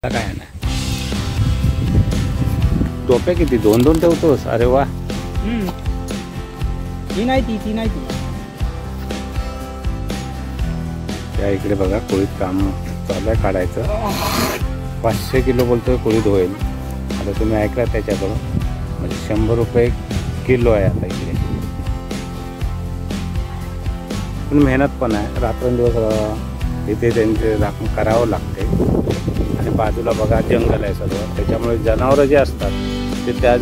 काय नाही टोप्या किती दोन दोन ठेवतोस. अरे वा. ती नाही ती त्या इकडे बघा कोळीत काम चालू आहे काढायचं. 500 किलो बोलतोय कोळीत होईल. आता तुम्ही ऐकला त्याच्याकडून म्हणजे 100 रुपये किलो आहे आता इकडे. पण मेहनत पण आहे. रात्रंदिवस इथे त्यांचे राखण करावं लागते. आणि बाजूला बघा जंगल आहे सर्व. त्याच्यामुळे जनावरं जे असतात ते त्या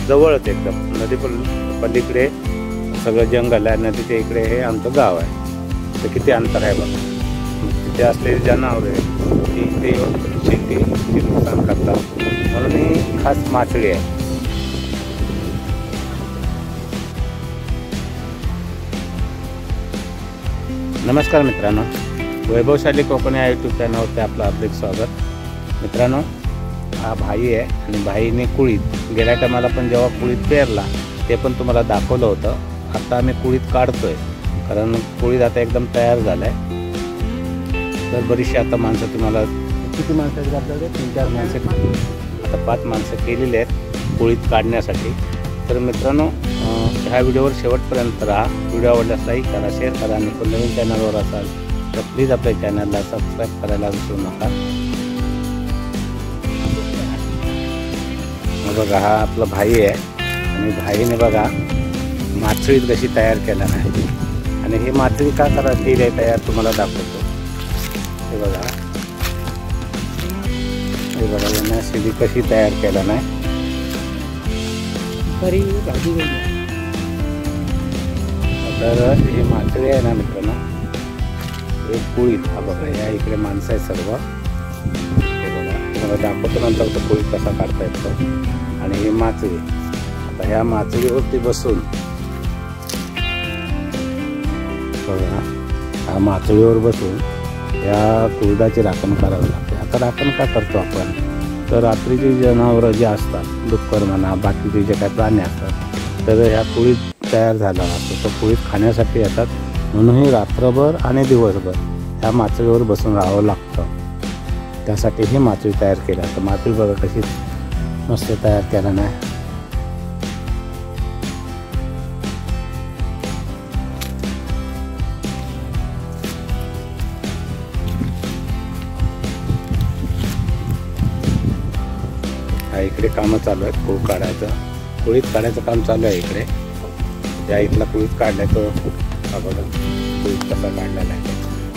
जवळच एकदम नदी पलीकडे सगळं जंगल आहे. नदीच्या इकडे हे आमचं गाव आहे. तर किती अंतर आहे बघा. तिथे असलेली जनावरे ती इथे येऊन शेती नुकसान करतात. म्हणून ही खास मासळी आहे. नमस्कार मित्रांनो, वैभवशाली कोकण या यूट्यूब चॅनलवरती आपलं हार्दिक स्वागत. मित्रांनो, हा भाई आहे आणि भाईने कुळीत गेल्या टायमाला पण जेव्हा कुळीत पेरला ते पण तुम्हाला दाखवलं होतं. आता आम्ही कुळीत काढतोय कारण कुळीत आता एकदम तयार झाला आहे. तर बरीचशी आता माणसं तुम्हाला किती माणसं आहेत आपल्याकडे 3-4 माणसं आता 5 माणसं केलेली आहेत कुळीत काढण्यासाठी. तर मित्रांनो, ह्या व्हिडिओवर शेवटपर्यंत राहा. व्हिडिओ आवडल्यास लाईक करा, शेअर करा आणि कोण नवीन चॅनलवर असाल तर प्लीज आपल्या चॅनलला सबस्क्राईब करायला विसरू नका. बघा हा आपला भाई आहे आणि भाईने बघा मासळी कशी तयार केला नाही. आणि ही मासळी का करा केली आहे तयार तुम्हाला दाखवतो. हे बघा यांना शिडी कशी तयार केला नाही. तर ही मासळी आहे ना मित्रांनो, हे कुळीत. हा बघा या इकडे माणसं आहे सर्व. हे बघा तुम्हाला दाखवतो नंतर तो कुळीत कसा काढता येतो. आणि ही मासळी. आता ह्या मासळीवरती बसून बघा ह्या मासळीवर बसून या कुळीदाची राखण करावी लागते. आता राखण का करतो आपण तर रात्रीची जनावरं जी असतात डुक्कर म्हणा बाकीचे जे काही प्राणी असतात तर ह्या कुळीत तयार झाला असतो. तो कुळीत खाण्यासाठी येतात. म्हणूनही रात्रभर आणि दिवसभर ह्या मासळीवर बसून राहावं लागतं. त्यासाठी ही मासळी तयार केली. तर मासळी बघा कशी मस्त तयार केला नाही. इकडे कामं चालू आहेत. कुळीत काढायचं काम चालू आहे इकडे. या इथला कुळीत काढलाय तो बघा कुळीत कसा काढलेला आहे.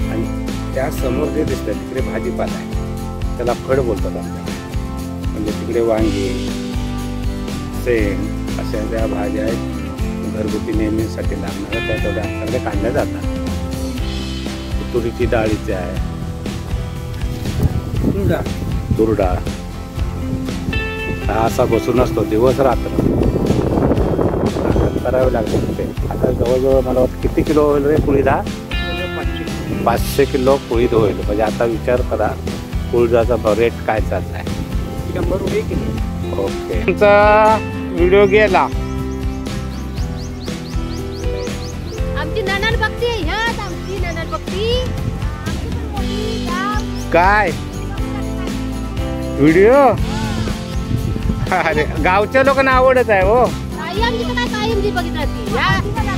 आणि त्या समोर जे दिसतं तिकडे भाजीपाला आहे. त्याला फळ बोलतात आपल्याला. म्हणजे तिकडे वांगी शेंग अशा ज्या भाज्या आहेत घरगुती नेहमीसाठी लागणाऱ्या त्या तेवढ्या आपल्याकडे काढल्या जातात. तुरीची डाळीची आहे, तूर डाळ. हा असा बसून असतो दिवस रात्र करावे लागते. आता जवळजवळ मला वाटतं किती किलो होईल रे कुळीद? 500 किलो कुळीद होईल. म्हणजे आता विचार करा कुळीदाचा रेट काय चाललाय. 100 रुपये किलो. ओके, तुमचा व्हिडिओ गेला. आमची ननद बघती ह्यात आमची ननद बघती काय व्हिडिओ. अरे गावच्या लोकांना आवडत आहे हो. कायम बघित राहते.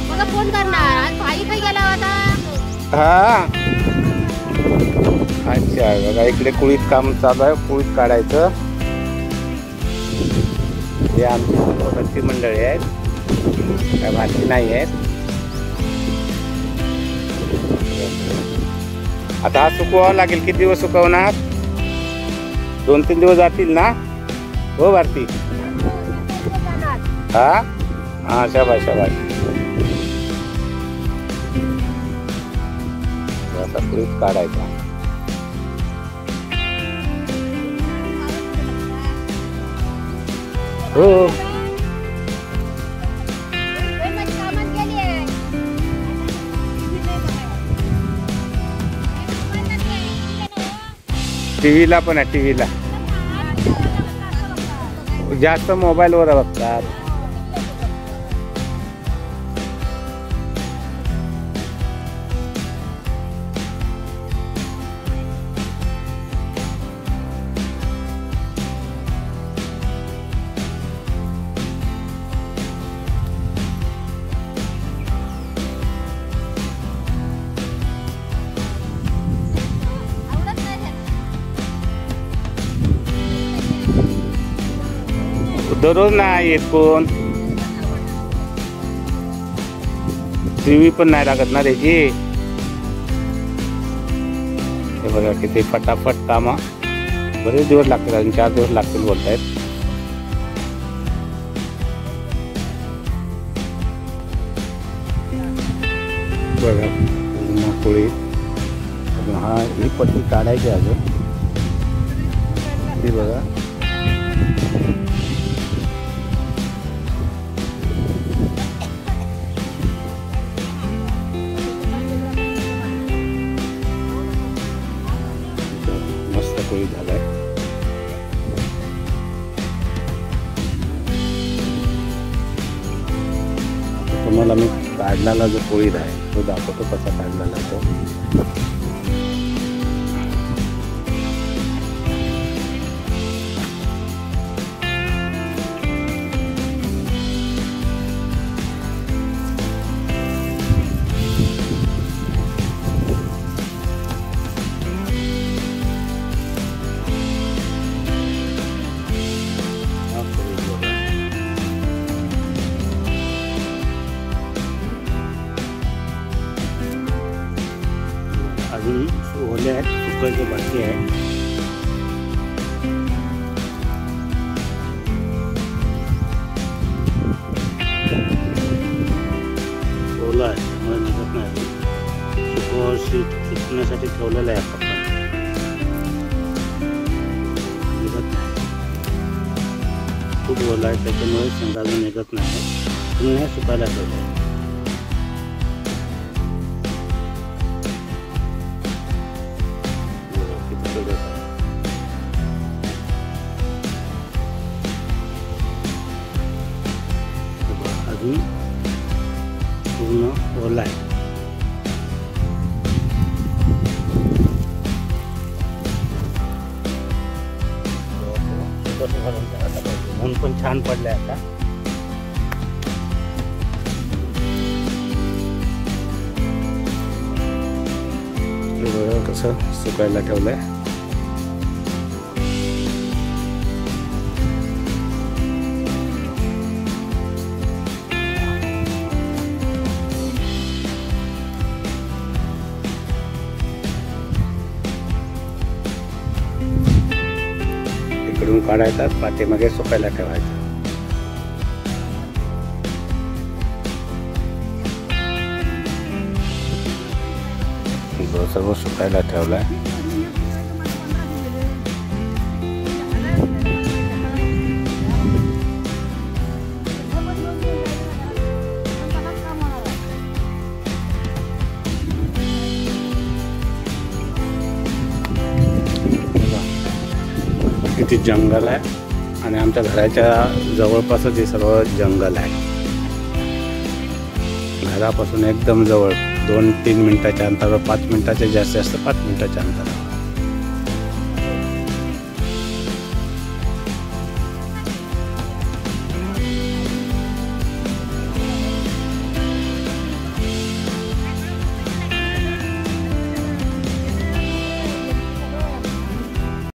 बघा फोन करणार आज भाई काही गेला होता. हा अच्छा बघा इकडे कुळीत काम चालू आहे. कुळीत काढायचं. हे आमची कोकणची मंडळी आहेत. काय भारती नाही आहेत. आता हा सुकवावं लागेल. किती दिवस सुकवणार? 2-3 दिवस जातील ना हो भारती? हा शाबाश शाबाश. असा कुळीत काढायचा. हो टीव्हीला पण आहे. टीव्हीला जास्त मोबाईलवर बघतात. दररोज नाही येत कोण. टीव्ही पण नाही लागत ना त्याची. हे बघा किती फटाफट कामा. बरेच दिवस लागतील, अजून 4 दिवस लागतील बोलतायत. बघा पोळी. हा ही पट्टी काढायची अजून. ती बघा मस्त पोळी झालाय. तुम्हाला मी काढलेला जो पोळी आहे तो दाखवतो कसा काढलेला तो. अजून ओले आहेत, सुकायचं बाकी आहे. ओला आहे त्यामुळे निघत नाही. सुकण्यासाठी ठेवलेलं आहे पप्पा. निघत नाही, खूप ओला आहे त्याच्यामुळे शेंगा अजून निघत नाही. तुम्ही सुकायला ठेवलं आहे. अजून पूर्ण ओला आहे. ऊन पण छान पडले आता. कसं सुकायला ठेवलंय. इकडून काढायचा, पाठीमागे सुकायला ठेवायचा. सर्व सुकायला ठेवलाय. किती जंगल आहे आणि आमच्या घराच्या जवळपासच हे सर्व जंगल आहे. घरापासून एकदम जवळ 2-3 मिनिटाच्या अंतरावर, 5 मिनिटाच्या जास्तीत जास्त 5 मिनिटाच्या अंतरावर.